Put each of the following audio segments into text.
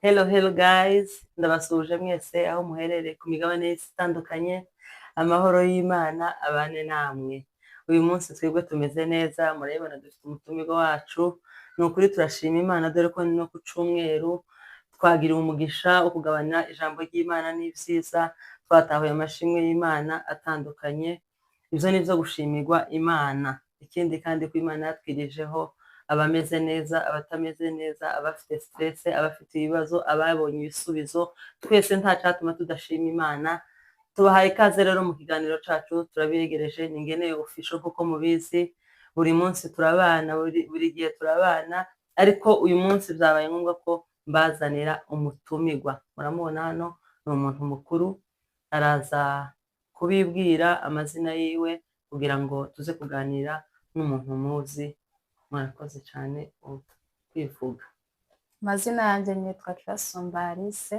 Hello guys, ndabasuje mwese aho muherereye ku migabane y'isi itandukanye, amahoro y'Imana abane namwe. Uyu munsi twebwe tumeze neza, murabibona dufite umutumirwa wacu. Ni ukuri turashima Imana dore ko no ku cyumweru twagiriwe umugisha wo kugabanya ijambo ry'Imana n'ibyiza, twatahuye amashimwe y'Imana atandukanye. Ibyo ni byo gushimirwa Imana. Ikindi kandi ko Imana yatwirijeho abameze neza, abatameze neza, abafite stress, abafite ibibazo, ababonye ibisubizo, twese nta cyatuma tudashima Imana. Tubahaye ikaze rero mu kiganiro cyacu, turabiregereje ni Ngeneye Official kuko mubizi buri munsi turabana, buri gihe turabana, ariko uyu munsi byabaye ngombwa ko mbazanira umutumirwa. Muramubona hano ni umuntu mukuru, araza kubibwira amazina yiwe kugira ngo tuze kuganira n'umuntu muzi. Murakoze cyane kwivuga. Amazina yanjye nitwa Kirasumba Alice,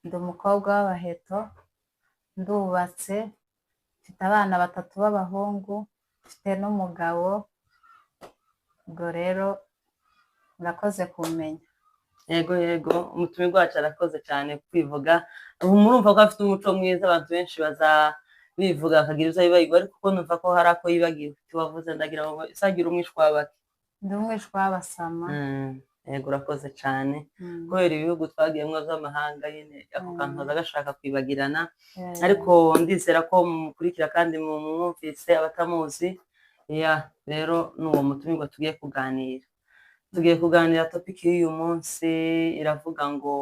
ndi umukobwa w'abaheto, ndubatse, mfite abana 3 b'abahungu, mfite n'umugabo. Ubwo rero murakoze kumenya. Yego umutumirwa wacu arakoze cyane kwivuga. Ubu murumva ko afite umuco mwiza, abantu benshi bivuga akagira ibyo yibagirwa, ariko kuko numva ko hari ako yibagiwe. Tiwavuze ndagira ngo isagira umwishwa w'abaki. Ndi umwishwa w'abasama. Yego urakoze cyane. Kubera ibihugu twagiyemo by'amahanga nyine ako kantu kaza gashaka kwibagirana, ariko ndizera ko mukurikira kandi mwumvise abatamuzi. Rero n'uwo mutumirwa tugiye kuganira topic y'uyu munsi iravuga ngo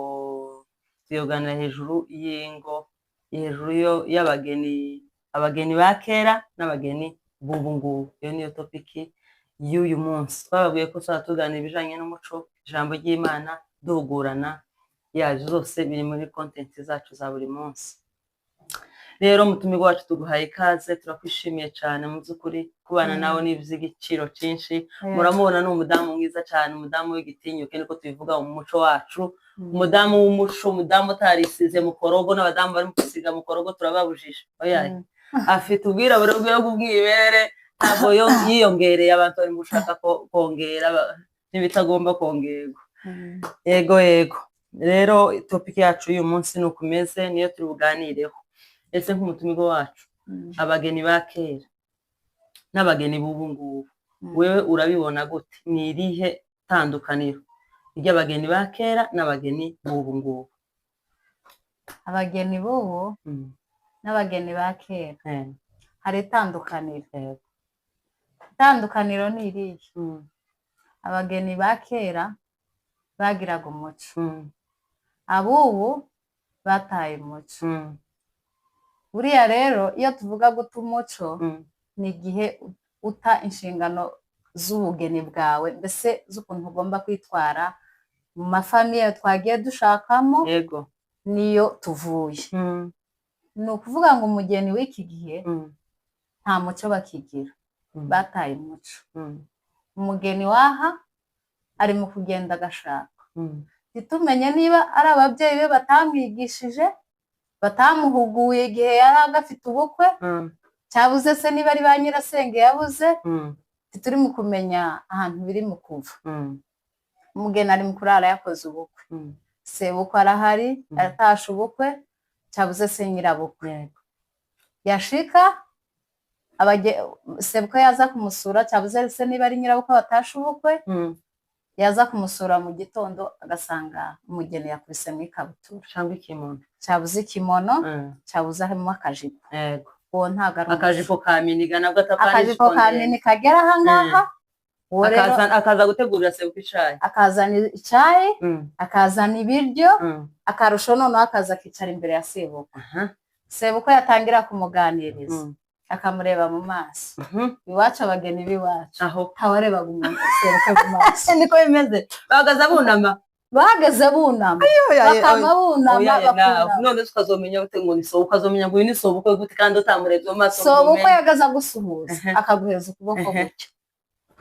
tuyoganira hejuru y'ingo, hejuru y'abageni ba kera n'abageni b'ubu ngubu. Iyo niyo topic y'uyu munsi. Twababwiye ko tuzatuganira ibijanye n'umuco, ijambo ry'Imana, duhugurana, yaje zose biri muri content zacu za buri munsi. Rero mutumirwa wacu tuguhaye ikaze, turakwishimiye cyane mu by'ukuri kubana nawe n'ivy'igiciro cyinshi. Muramubona ni umudamu mwiza cyane, umudamu w'igitinyuke niko tubivuga mu muco wacu, umudamu w'umuco, umudamu utarisize mukorogo. N'abadamu bari mu kwisiga mukorogo turababujije. Afite ubwirabure bw'umwibere, ntabwo yiyongereye. Abantu bari gushaka kongera n'ibitagomba kongerwa. Yego rero topic yacu uyu munsi ni ukumeze, niyo turi buganireho. Ese nk'umutumirwa wacu, abageni ba kera n'abageni b'ubu ngubu, wewe urabibona gute? Ni irihe tandukaniro ry'abageni ba kera n'abageni b'ubu ngubu? Abageni b'ubu n'abageni ba kera hari itandukaniro. Itandukaniro ni irihe? Abageni ba kera bagiraga umuco, ab'ubu bataye umuco. Buriya rero iyo tuvuga guta umuco, ni igihe uta inshingano z'ubugeni bwawe, mbese z'ukuntu ugomba kwitwara mu mafamiye twagiye dushakamo niyo tuvuye. Ni ukuvuga ngo umugeni w'iki gihe nta muco bakigira, bataye umuco. Umugeni waha ari mu kugenda agashaka, ntitumenye niba ari ababyeyi be batamwigishije, batamuhuguye igihe yari agafite ubukwe, cyabuze se niba ari ba nyirasenge yabuze. Tituri mu kumenya ahantu biri mu kuva. Umugeni ari mu kurara yakoze ubukwe, sebukwe arahari aratasha ubukwe, cyabuze se nyirabukwe. Yashika sebukwe yaza kumusura, cyabuze se niba ari nyirabukwe batasha ubukwe, yaza kumusura mu gitondo agasanga umugeni yakubise mu ikabutura cyangwa ikimono, cyabuze ikimono, cyabuze harimo akajipo. Uwo ntago ari akajipo ka miniga, nabwo akajipo ka mini kagera ahangaha. Akaza gutegurira sebukwe icyayi, akazana icyayi, akazana ibiryo, akarusho noneho akaza akicara imbere ya sebukwe. Sebukwe yatangira kumuganiriza, akamureba mu maso. Iwacu abageni b'iwacu ntawarebaga umuntu sebukwe mu maso. Niko bimeze, bahagaze bunama, bakama bunama. None tukazomenya gute ngo ni sobukwe? Ukazomenya ngo uyu ni sobukwe gute kandi utamurebye mu maso? Sobukwe yagaza gusuhuza, akaguheza ukuboko gutya,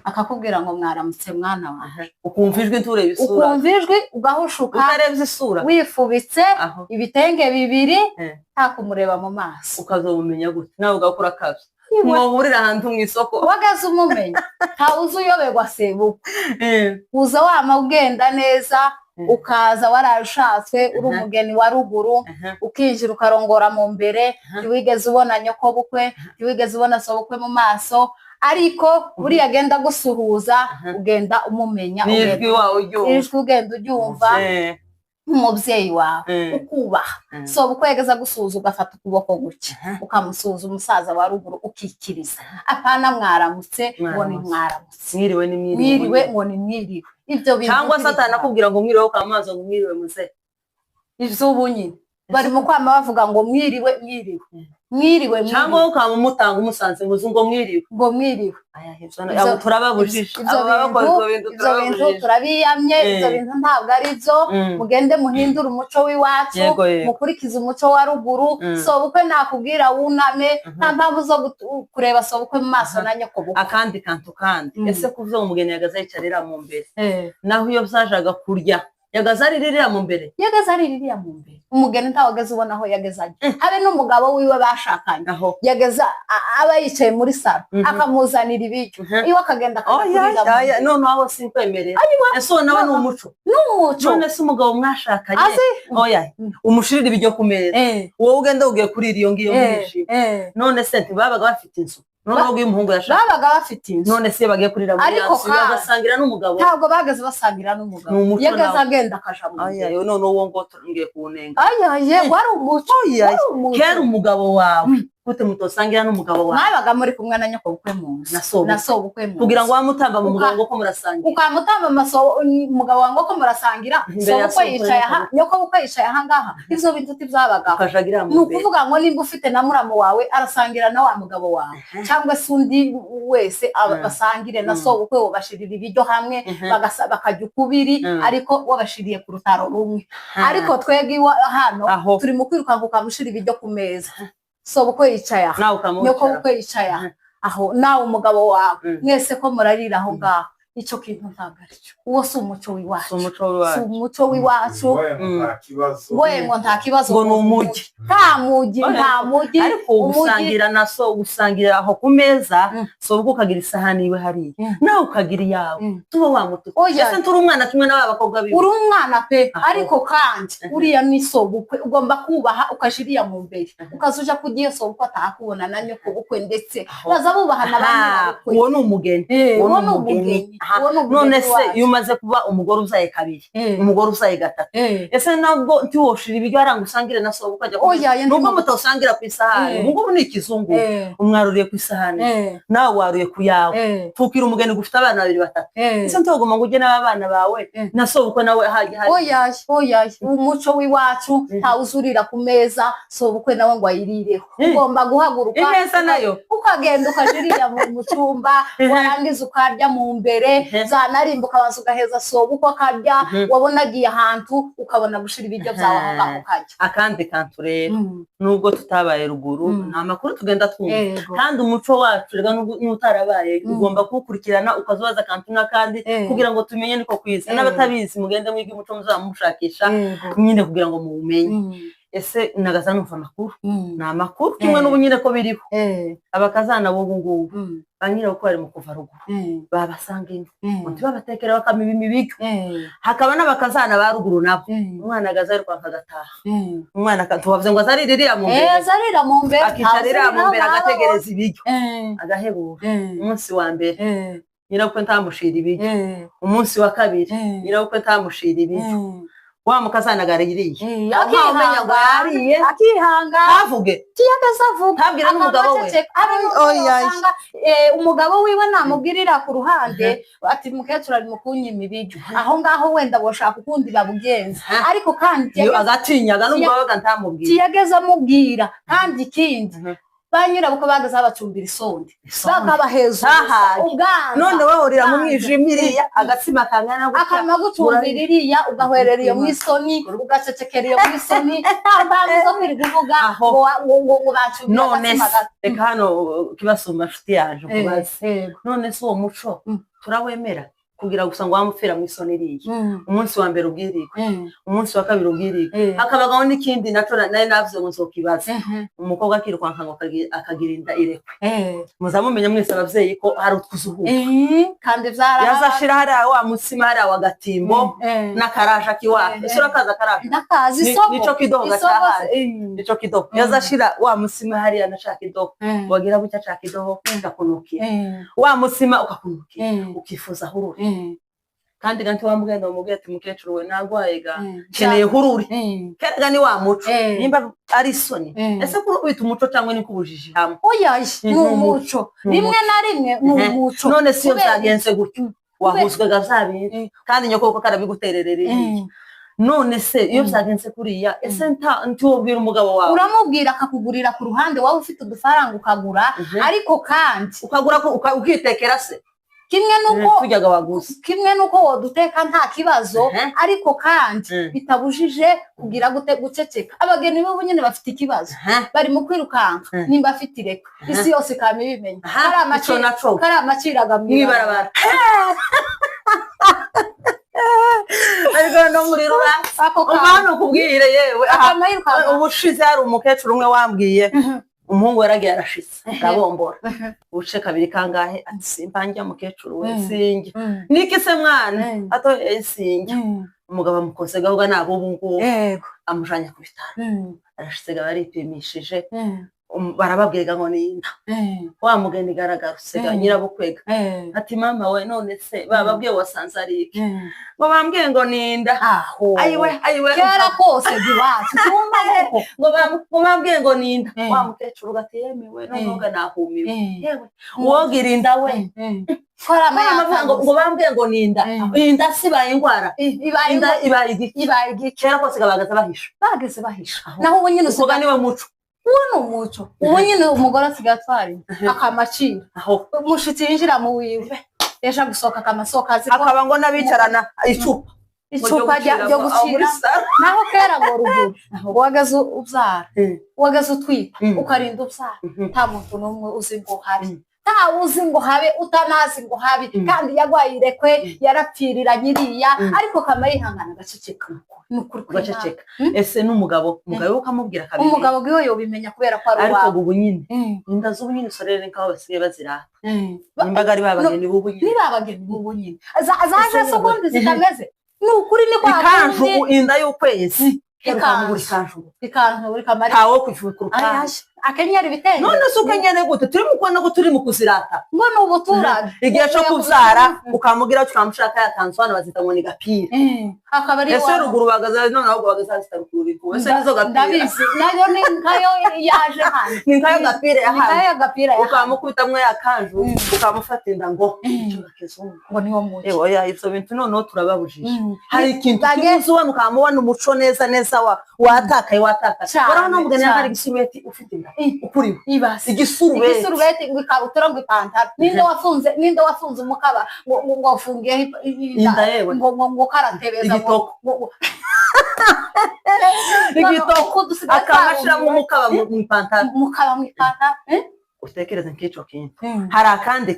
akakubwira ngo mwaramutse mwana wawe. Ukumva ijwi nturebe isura, ukumva ijwi ugahushuka, utarebye isura, wifubitse ibitenge 2 nta kumureba mu maso. Ukazomenya gute? Nawe ugakora akazi. Mwahurira ahantu mu isoko wagaze umumenya, ntawuzi uyoberwa sebukwe. Uza wama ugenda neza, ukaza warashatswe uri umugeni wa ruguru ukinjira ukarongora mu mbere ntiwigeze ubona nyoko bukwe ntiwigeze ubona so bukwe mu maso ariko buriya agenda gusuhuza ugenda umumenya ijwi ugenda uryumva umubyeyi wawe ukubaha so bukwegeza gusuhuza ugafata ukuboko guke ukamusuhuza umusaza wa ruguru ukikiriza apana mwaramutse ngo ni mwaramutse mwiriwe ngo ni mwiriwe ibyo bintu cyangwa satana kubwira ngo mwiriwe ukamaza ngo mwiriwe muze ivyo ubunyine bari mu kwama bavuga ngo mwiriwe mwiriwe mwiriwe cyangwa ukamumutanga umusanze ngo mwiriwe ngo mwiriwe abo turababujije ivyo bintu turabiyamye ivyo bintu ntabwo ari byo mugende muhindura umuco w'iwacu mukurikiza umuco wa ruguru so bukwe nakubwira wuname nta mpamvu zo kureba so bukwe mu maso na nyoko bukwe akandi kantu kandi ese kuvuga umugeni yagaza yicarira mu mbere naho iyo byajaga kurya yagaza aririra mu mbere umugeni ntawageze ubona aho yageze habe n'umugabo wiwe bashakanye yageza aba yicaye muri saro akamuzanira ibiryo iwe akagenda akakurira none aho sinkwemerera ese nawe ni umuco none se umugabo mwashakanye umushirira ibiryo ku meza wowe ugenda ugiye kurira iyo ngiyo mwishimye none se ntibabaga bafite inzu noneho uyu muhungu yashaka babaga bafite inzu none se bagiye kurira muri yansi bagasangira n'umugabo ntabwo bageze basangira n'umugabo yageze agenda akaja mu nzu none uwo ngo ngiye kuwunenga wari umuco kera umugabo wawe gute mutosangira n'umugabo wawe mwabaga muri kumwe na nyoko bukwe mu nzu na so bukwe mu nzu kugira ngo wamutamba mu mugongo ko murasangira ukamutamba umugabo wango ko murasangira so bukwe yicaye aha nyoko bukwe yicaye aha ngaha ivyo bintu tivyabaga ni ukuvuga ngo nimba ufite na muramu wawe arasangira na wa mugabo wawe cyangwa se undi wese basangire na so bukwe wabashirira ibiryo hamwe bakajya ukubiri ariko wabashiriye ku rutaro rumwe ariko twebwe hano turi mu kwirukanka ukamushira ibiryo ku meza so bukwe yicaye aha nyoko bukwe yicaye aha aho nawe umugabo wawe mwese ko murarira aho ngaho icyo kintu ntabwo aricyo uwo si umuco w'iwacu si umuco w'iwacu ngoye ngo nta kibazo ngo ni umugi nta mugi ariko ugusangira na so ugusangira aho ku meza so ubwo ukagira isahani iwe hariya nawe ukagira iyawe tuba wamutuka ese turi umwana kimwe n'aba bakobwa biwe uri umwana pe ariko kandi uriya ni so bukwe ugomba kubaha ukashiriya mu mbere ukazuja kugiye so bukwe atakubona na nyoko bukwe ndetse baza bubahana bandi uwo ni umugeni none se iyo umaze kuba umugore uzaye kabiri umugore uzaye gatatu ese nabwo ntiwoshira ibiryo aranga usangire na so ukajya nubwo mutawusangira ku isahani ubungubu ni ikizungu umwaruriye ku isahani nawe waruye ku yawe tukira umugeni gufite abana babiri batatu ese ntugomba ngo ujye n'abana bawe na so bukwe nawe oya umuco w'iwacu ntawuzurira ku meza so bukwe nawe ngo ayirireho ugomba guhaguruka ineza nayo ukagenda ukajirira mu cyumba warangiza ukarya mu mbere zanarimba ukabanza ugaheza soba uko akarya wabona agiye ahantu ukabona gushira ibiryo byawe aho ngaho ukarya akandi kantu rero nubwo tutabaye ruguru nta makuru tugenda twumva kandi umuco wacu rega n'utarabaye ugomba kuwukurikirana ukazubaza akantu n'akandi kugira ngo tumenye niko kwiza n'abatabizi mugende mwige umuco muzamushakisha nyine kugira ngo muwumenye ese nagaza numva amakuru ni amakuru kimwe n'ubu nyine ko biriho abakazana b'ubu ngubu ba nyiraho ko bari mu kuva ruguru babasanga ino ntibabatekera bakamiba imibiryo hakaba n'abakazana ba ruguru nabo umwana agaza ari kwanka agataha umwana tubavuze ngo azaririra mu mbere akicarira mu mbere agategereza ibiryo agahebura umunsi wa mbere nyirabukwe ntamushira ibiryo umunsi wa kabiri nyirabukwe ntamushira ibiryo wa mukazana gaririye akimenya ngo yariye akihanga avuge kiyagaza avuga ntabwira n'umugabo we umugabo wiwe namubwirira ku ruhande ati mukecuru ari mukunyima ibiryo aho ngaho wenda boshaka ukundi babugenza ariko kandi agatinyaga n'umugabo we ntamubwira kiyageza amubwira kandi ikindi banyura buko bagaze abacumbira isonde bakabaheza ubwanza none bahurira mu mwijimiriya agatsima kangana gutya akama gucumbira iriya ugahwerera iyo mwisoni ugacecekera iyo mwisoni ntambazo zo kwiriguvuga ngo bacumbira none reka hano kibasuma nshuti yaje kubaza none se uwo muco turawemera kugira gusa ngo wamupfira mu isoni iriye umunsi wa mbere ubwiriko umunsi wa kabiri ubwiriko hakabagaho n'ikindi naco nari navuze ngo nzokibaza umukobwa akirukanka ngo akagira inda irekwe muzamumenya mwese abavyeyi ko hari utwuzuhuka kandi vyara yazashira hari wa musima hari wa gatimbo n'akaraja kiwaje ese urakaza karaja ndakazi isoko nico kidogo cyahari nico kidogo yazashira wa musima hari anashaka kidogo wagira bucya cyaka kidogo ukakunukiye wa musima ukakunukiye ukifuza hururi kandi ganti wamugenda umubwiye ati mukecuru we nagwayega keneye hururi keraga ni wa muco nimba ari soni ese kuri ubita umuco cyangwa ni kubujiji hamwe oyaje mu muco rimwe na rimwe mu muco none siyo byagenze gutyo wahuzwaga vyabiri kandi nyoko ko karabigutererereye none se iyo byagenze kuriya ese ntubwira umugabo wawe uramubwira akakugurira ku ruhande wawe ufite udufaranga ukagura ariko kandi ukagura ukitekera se kimwe nuko woduteka nta kibazo ariko kandi bitabujije kugira guceceka abageni bo nyene bafite ikibazo bari mu kwirukanka nimba afite ireka isi yose kame bimenya kari amaciraga mwibarabara ariko no muri rura umwana ukubwire yewe ubushize hari umukecuru umwe wambwiye umuhungu yaragiye arashitse ndabombora ubuce kabiri kangahe ati simpanjya mukecuru we singe niki se mwana ato singe umugabo amukoze gahubwa nabo ubungubu amujanya ku bitaro arashitse baripimishije barababwega ngo ninda wa mugeni garagarutse nyirabukwega ati mama we none se bababwiye wasanze ari iki ngo bambwiye ngo ninda ayiwe kera kose giwacu tumba ngo bambwiye ngo ninda wa mukecuru gati yemewe n'umwoga nahumiwe yewe wogira inda we ngo bambwiye ngo ninda inda sibaye ingwara inda ibaye igiki kera kose gabagaza bahisha naho ubu nyine usoga niwe muco uno muco ubu nyine umugore asigaye atwara akamacira umushitsi yinjira mu wiwe yasha gusohoka akamasoka akaba ngo nabicarana icupa ryo gucira naho kera ngo ruguru wagaze ubyara wagaze utwita ukarinda ubyara nta muntu n'umwe uzi ngo hari uzi ngo habe utanazi ngo habe kandi yagwaye irekwe yarapfirira nyiriya ariko kama yihangana gaceceka nukuri gaceceka ese n'umugabo ukamubwira kabiri umugabo giyo yobimenya kubera ko ari wawe ariko ubu nyine inda z'ubu nyine sorere nkaho basigaye bazirata nimbaga ari babageni bubu nyine babageni bubu nyine zaje sokundi zitameze nukuri ni kwa ikanju inda y'ukwezi ikanju buri kamari tawo kwifukura akenyera ibitenge none se ukenyere gute turi mu kubona ko turi mu kuzirata ngo n'ubuturage igihe cyo kubyara ukamugira tukamushaka yakanzu hano bazita ngo ni gapira akabari ese ruguru bagaza none ahubwo bagaza zitarukubiko ese nizo gapira ndabizi nayo ni nkayo yaje hano ni nkayo gapira ya hano nkayo gapira ya ukamukubitamwe yakanju ukamufata inda ngo ngo niwo muco ewe ya ivyo bintu none turababujije hari ikintu kimuzi ubona ukamubona umuco neza watakaye urabona umugeni yari gisubeti ufite inda ukuriwe ibasi igisurubeti ngo ikabutura ngo ipantaro ninde wafunze umukaba ngo afungiye inda yewe ngo karatebeza igitoko akamashira mu mukaba mu ipantaro utekereze nk'ico kintu hari akandi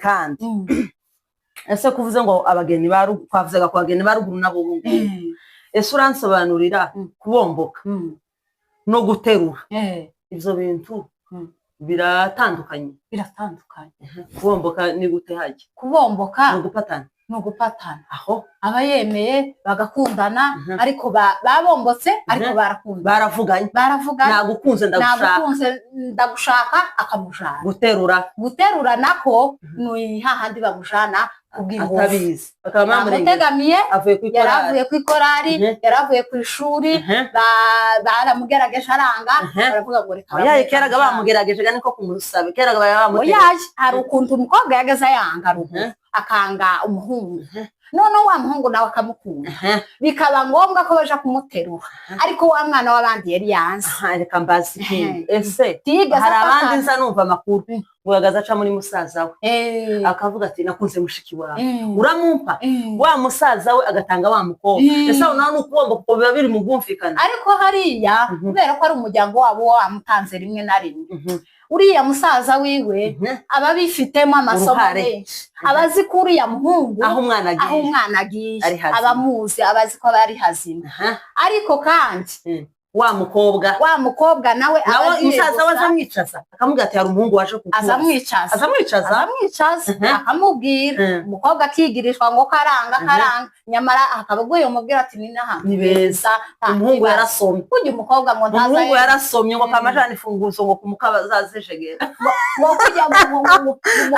ese kuvuze ngo abageni kwavuzaga ku bageni baruguru nabo bungu ese uransobanurira kubomboka no guterura ivyo bintu biratandukanye kubomboka ni gute haje kubomboka no gupatana aho aba yemeye bagakundana ariko babombotse ariko baravuganye nagukunze ndagushaka akamujana guterura nako ni hahandi bamujana atabizi bamutegamiye yaravuye ku ikorari yaravuye ku ishuri baramugerageje aranga baravuga ngo reka keraga bamugerageje niko kumusabe keraga bayaje hari ukuntu umukobwa yagaze yanga akanga umuhungu none wa muhungu nawe akamukunda bikaba ngombwa ko baje kumuterura ariko wa mwana w'abandi yari yanze reka mbazi ese hari abandi nza numva amakuru uyagaza aca muri musaza we akavuga ati nakunze mushiki wawe uramumpa wa musaza we agatanga wa mukobwa ese nawe n'ukubomba kuko biba biri mu bwumvikana ariko hariya kubera ko ari umuryango wabo wamutanze rimwe na rimwe uriya musaza wiwe aba bifitemo amasomo menshi, abazi ko uriya muhungu aho umwana agiye abamuzi, abazi ko bari hazima. Ariko kandi wa mukobwa nawe umusaza we azamwicaza akamubwira ati hari umuhungu waje kukubaza, azamwicaza akamubwira, umukobwa akigirishwa ngo karanga, nyamara akaba aguye umubwira ati ni beza, umuhungu yarasomye, kujya umukobwa ngo ntaza, umuhungu yarasomye ngo kamajana ifunguzo ngo kumukaba zazejegera ngo kujya ngo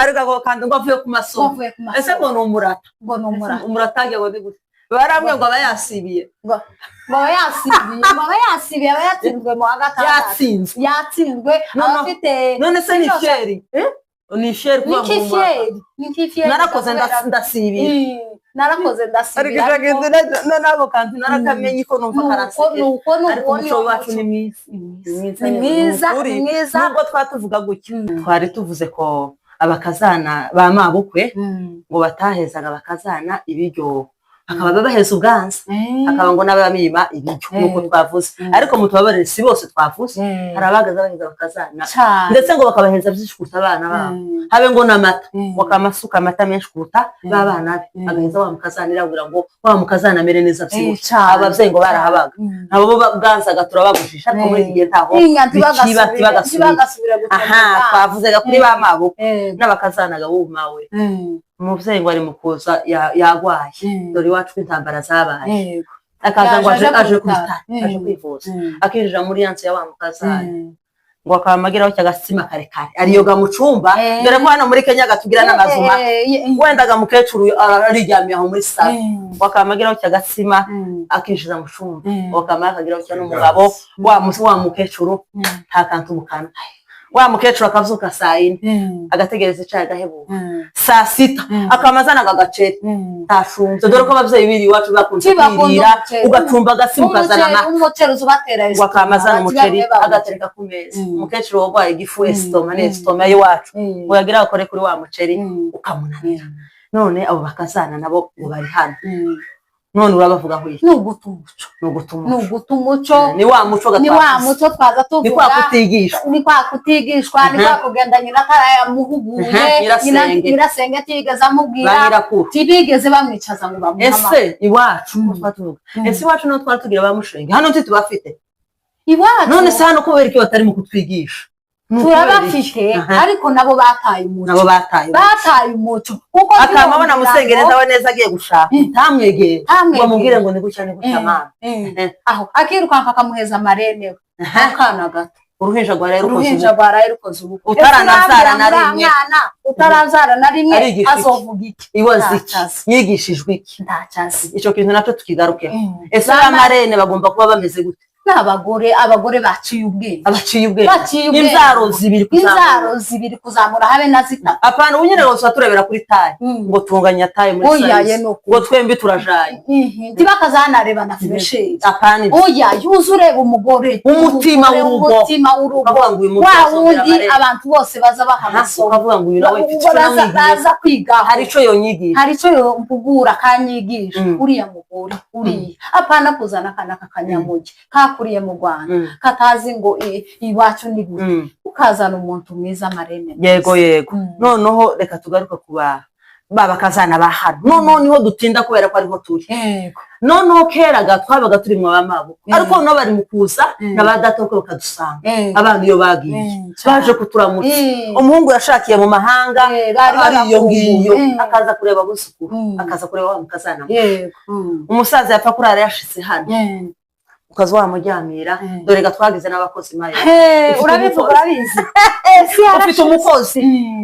ariko kandi ngo avuye ku masomo, ese ngo numurata umuratange ngo ndi baramwe ngo abayasibiye yatsinzwe mu hagati, yatsinzwe afite none se ni fieri kuba mu narakoze ndasibiye ariko jagende nabo kandi narakamenye ko numva karasibiye, ariko umuco wacu ni mwiza nubwo twatuvuga gutyo, twari tuvuze ko abakazana ba mabukwe ngo batahezaga abakazana ibiryo, akaba babaheza ubwanza, akaba ngo n'abamima ibiryo nk'uko twavuze, ariko mutubabarire si bose twavuze, hari abagaza baheza bakazana ndetse ngo bakabaheza byinshi kuruta abana babo, habe ngo n'amata bakamasuka amata menshi kuruta b'abana be, agaheza wa mukazanira kugira ngo wa mukazana amere neza byose, abavyeyi ngo barahabaga nabo bo bwanzaga turabagushisha, ariko muri iki gihe ntaho bagasubira. Twavuze kuri ba mabo n'abakazanaga bumawe umuvyeyi ngo ari mukuza yagwaye, dore iwacu intambara zabaye, akaza ngo aje kwivuza, akinjira muri yanse ya wa mukazana ngo akamagiraho cy'agasima karekare ariyoga mu cumba, dore ko hano muri Kenya gatugira n'amazuma, wendaga mukecuru ariryamiye aho muri sala, ngo akamagiraho cy'agasima akinjiza mu cumba, ngo akamagiraho cya n'umugabo wa mukecuru ntakantu mukana, wa mukecuru akavuka saa 4 agategereza icayi gahebuka, saa 6 akamazana agaceri tashunze, dore ko abavyeyi biri iwacu bakunze kwirira ugacumba agasimu kazana amata, umuceri uzubatera ngo akamazana umuceri agatereka ku meza, umukecuru wagwaye igifu estoma y'iwacu ngo yagira akore kuri wa muceri ukamunanira. None abo bakazana nabo ngo bari hano, none urabavuga ngo iki? Nuguta umuco, ni wa muco twaza tuvuga, ni kwa kutigishwa, ni kwa kugenda nyina atarayamuhuguye, nyirasenge atigeze amubwira, tibigeze bamwicaza ngo bamuhama. Ese iwacu twatuvuga, ese iwacu no twatugira bamushenge hano tubafite iwacu, none se hano kubera iki batari mu kutwigisha? turabafite ariko nabo bataye umuco, kuko akamabona musengereza we neza agiye gushaka ntamwegere ngo mubwire ngo ni gutya mama, aho akirukanka akamuheza amarene akana gato, uruhinja rwaraye rukoze ubukwe, utarazara na rimwe azovuga iki? Iwazi iki? Yigishijwe iki? Ndacazi. Ico kintu naco tukigarukeho. Ese amarene bagomba kuba bameze gute? Abagore baciye ubwenge, inzaro zibiri kuzamura habe na zita, apana ubunyere rwose turebera kuri taye ngo tunganya taye muri size ngo twembi turajaye, ntibakazanareba na freshe, apana yuzureba umugore umutima w'urugo wa wundi abantu bose baza bahamaso, ukavuga ngo uyu nawe baza kwiga, hari ico yonyigisha, hari ico yompugura kanyigisha, uriya mugore uriya apana kuzana kana kakanyamuge kuriye mu Rwanda katazi ngo iwacu ni gute, ukazana umuntu mwiza amarene. Yego noneho reka tugaruka kuba babakazana bahano, noneho niho dutinda kubera ko ariho turi. Noneho keraga twabaga turi mu bamabo, ariko no bari mukuza n'abadatoke bakadusanga, abantu iyo bagiye baje kuturamutsa, umuhungu yashakiye mu mahanga ari iyo ngiyo, akaza kureba busukuru, akaza kureba wa mukazana, umusaza yapfa kurara yashitse hano, ukaza wamuryamira, dore gatwagize n'abakozi maye, urabivuga urabizi, ufite umukozi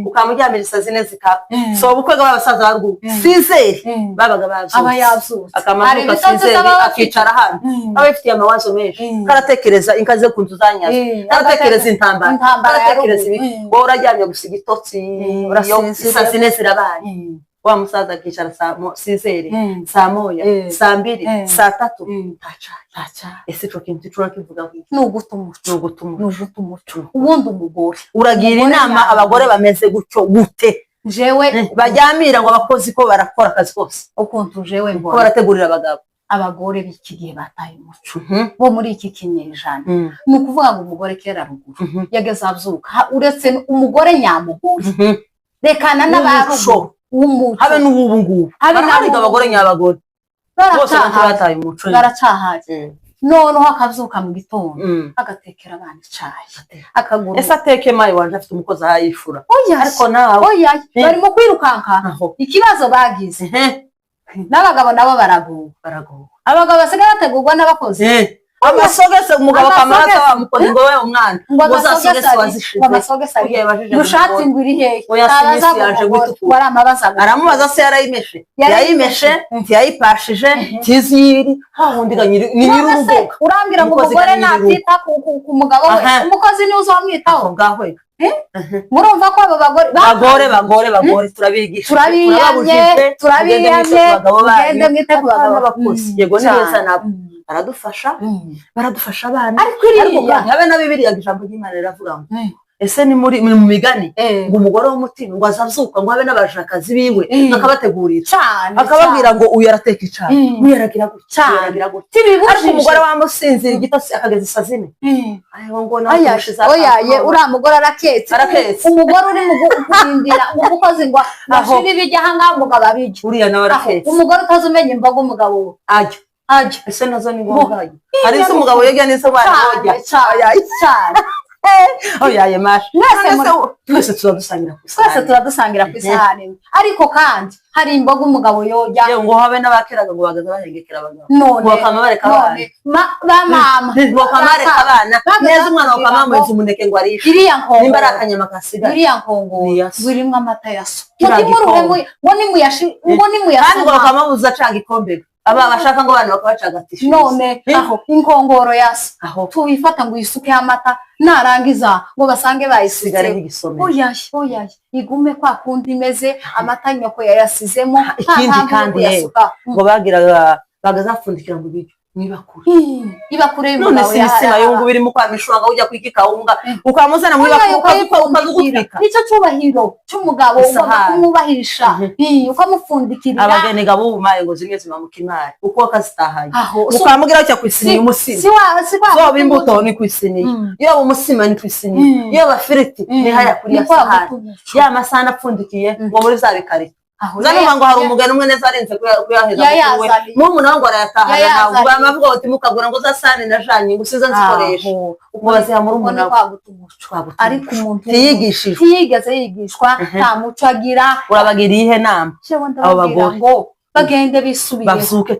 ukamuryamira saa 4 zikaba, so ubukwe bw'abasaza barwo sizeri babaga bavyuze, akamanuka sizeri akicara hano, abafitiye amawazo menshi, karatekereza inkaze kuntu zanyaza, karatekereza intambara, karatekereza ibiki, wowe uraryamye gusiga itotsi, saa 4 zirabaye, wa musaza akicara sizeri, saa 1, saa 2, saa 3 taca. Ese ico kintu turakivuga ngo nuguta umuco, ubundi umugore uragira inama abagore bameze gutyo gute? Jewe bajyamira ngo abakozi ko barakora akazi kose, ukuntu jewe mbona barategurira abagabo abagore b'iki gihe bataye umuco bo muri iki kinyejana ni ukuvuga ngo umugore kera ruguru yageze abyuka uretse umugore nyamugore rekana n'abarugo w'umuco habe n'ubu ngubu hari abagore nyabagore bose bataye umuco baracahaje noneho akabyuka mu gitondo agatekera abana icyayi akagura ese ateke mayi wanje afite umukozi ahayishura ariko nawe barimo kwirukanka ikibazo bagize n'abagabo nabo baraguwe abagabo basigaye bategurwa n'abakozi amasogese umugabo akamara wamukoze ngo we umwana ngo zasogese wazishize amasogese dushati ngo iri hehe oyasimisi yaje gutukura aramubaza se yayimeshe ntiyayipashije tiziri hahundiga ni nyir'urugo urambwira ngo umugore natita ku mugabo we umukozi niwe uzamwitaho ngahwega murumva ko abo bagore turabigisha turabiyamye mugende mwite ku bagabo bakozi yego neza nabo baradufasha abana ariko habe na Bibiliya ijambo ry'Imana riravuga ngo ese ni muri mu migani ngo umugore w'umutima ngo azazuka ngo habe n'abashakazi biwe akabategurira akababwira ngo uyu arateka icyayi uyu aragira gutya ariko umugore wamusinzira igitotsi akageza isazine oyaye uriya mugore araketse umugore uri mu kurindira umukozi ngo bashire ibijya ahangaha umugabo abijya uriya nawe araketse umugore utazi umenya imboga umugabo we ajya ese nazo ni ngombwa hari se umugabo yega neza abana bojya cyane oyaye mashi twese turadusangira ku isahani ariko kandi hari imboga umugabo yojya ngo habe n'abakeraga ngo bagaza bahengekera abagabo none bakama bareka abana bamama bakama bareka abana neza umwana ukamamweza umuneke ngo arishe nimba ari akanyama kasigaye iriya nkongoro wirimo amata ya so ngo nimuyashira ngo bakamabuza acanga ikombe aba bashaka ngo abantu bakabacagatisha none aho inkongoro yasa aho tuyifata ngo isuke y'amata narangiza ngo basange bayisigare nk'igisomero oyaye igume kwa kundi imeze amata nyoko yayasizemo ikindi kandi ngo bagiraga bagazapfundikira ngo ibiryo ibakure none sinisima yo ngo birimo kwa mishwanga ujya kwikikawunga ukamuzana muri ukazugutwika nicyo cyubahiro cy'umugabo kumwubahisha ukamufundikirira abageni gabo ubumaye ngo zimwe zimamukimari uko akazitahaye ukamubwira cyo kwisiniye umusima so bimbuto ni kwisiniye iyo umusima ni kwisiniye iyo bafiriti ni haya kuri ya sahani ya masana apfundikiye ngo muri za bikari Zano ngo hari umugani umwe neza arenze kuyaheza kuwe mumu nawe ngo arayatahana nawe bamavuga bati mukagura ngo zasane najanye ngo siza nzikoresha ubwo baziha muri umuntu ariko umuntu yigishijwe yigishwa nta muco agira urabagira ihe nama abo bagore bagende bisubiye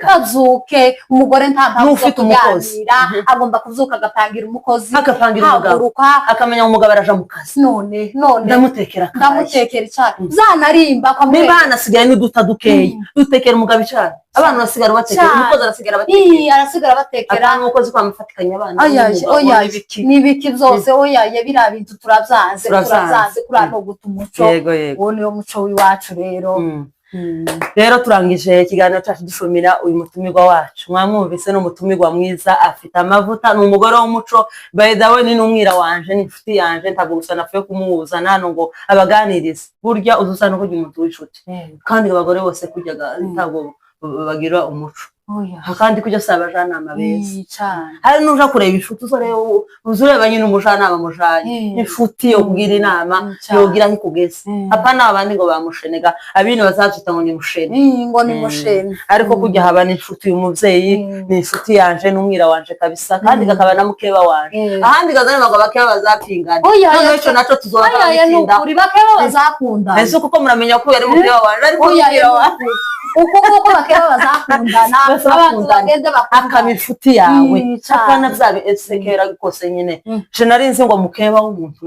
bazuke umugore nta mpamvu kuganira agomba kuzuka agapangira umukozi akamenya umugabo araja mu kazi none ndamutekera icyayi zanarimba niba hanasigaye n'uduta dukeye dutekera umugabo icyayi abana basigara batekera umukozi arasigara batekera umukozi kwamufatikanya abana oyaye n'ibiki byose oyaye biriya bintu turavyanze kuri no guta umuco uwo niwo muco w'iwacu rero turangije ikiganiro cyacu dushumira uyu mutumirwa wacu mwamwumvise no mutumirwa mwiza afite amavuta ni umugore w'umuco by the way ni n'umwira wanje ni inshuti yanje ntabwo gusa napfuye kumuhuza nano ngo abaganirize burya uzusa no kujya umuntu w'inshuti kandi abagore bose kujyaga ntabwo bagira umuco kandi kujya saba abajyanama beza hari n'uja kureba inshuti uzureba nyine umujyanama mujanye inshuti yo kugira inama yogira nk'ikugeze apana abandi ngo bamushenega abindi bazazita ngo ni mushene ariko kujya haba n'inshuti y'umuvyeyi ni inshuti yanje n'umwira wanje kabisa kandi kakaba na mukeba wanje ahandi gazana ngo bakeba bazapingana none ico naco tuzobatinda uri bakeba bazakunda ese kuko muramenya ko yari mukeba wanje ariko umwira wanje uko bakeba bazakundana abantu bagende akaba inshuti yawe akana byabe esekera kose nyine je narinze ngo mukeba w'umuntu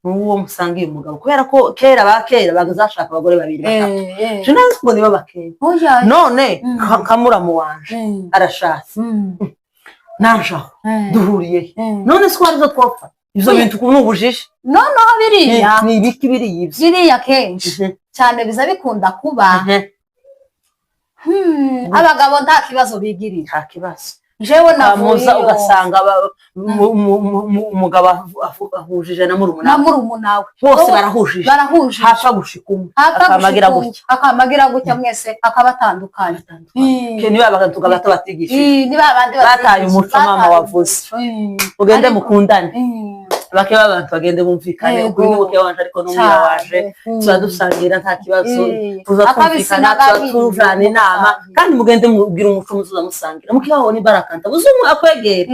n'uwo musangiye umugabo kubera ko kera bagazashaka abagore babiri batatu je narinze ngo niba bakeba none kamuramu wanje arashatse najaho duhuriye none twarizo twopfa ivyo bintu kunubujije noneho biriya ni ibiki biriyivyo biriya kenshi cyane biza bikunda kuba abagabo nta kibazo bigirira nta kibazo jewe navuye ugasanga umugabo ahujije na murumunawe bose barahujije hapfa gushika umwe akamagira gutya mwese akabatandukanya niba abantu batigishije bataye umuco mama wavuze ugende mukundane bake abantu bagende bumvikane ukuri n'ubuke wanje ariko n'umwira waje tuzadusangira nta kibazo tuzatwumvikana tuzatujana inama kandi mugende mubwira umuco muzuza musangira mukibaho ni barakanta buzumwe akwegera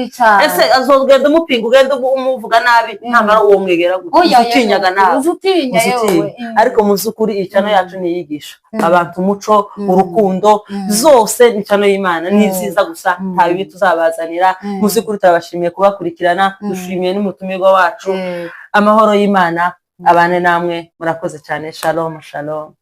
ese azogenda umupinga ugende umuvuga nabi ntamara uwo mwegera utinyaga nawe uzutinya yewe ariko muzukuri icano yacu niyigisha abantu umuco urukundo zose nicano y'Imana niziza gusa nta bibi tuzabazanira muzukuri turabashimiye kubakurikirana dushimiye n'umutumirwa wacu amahoro y'Imana abane namwe murakoze cyane shalom shalom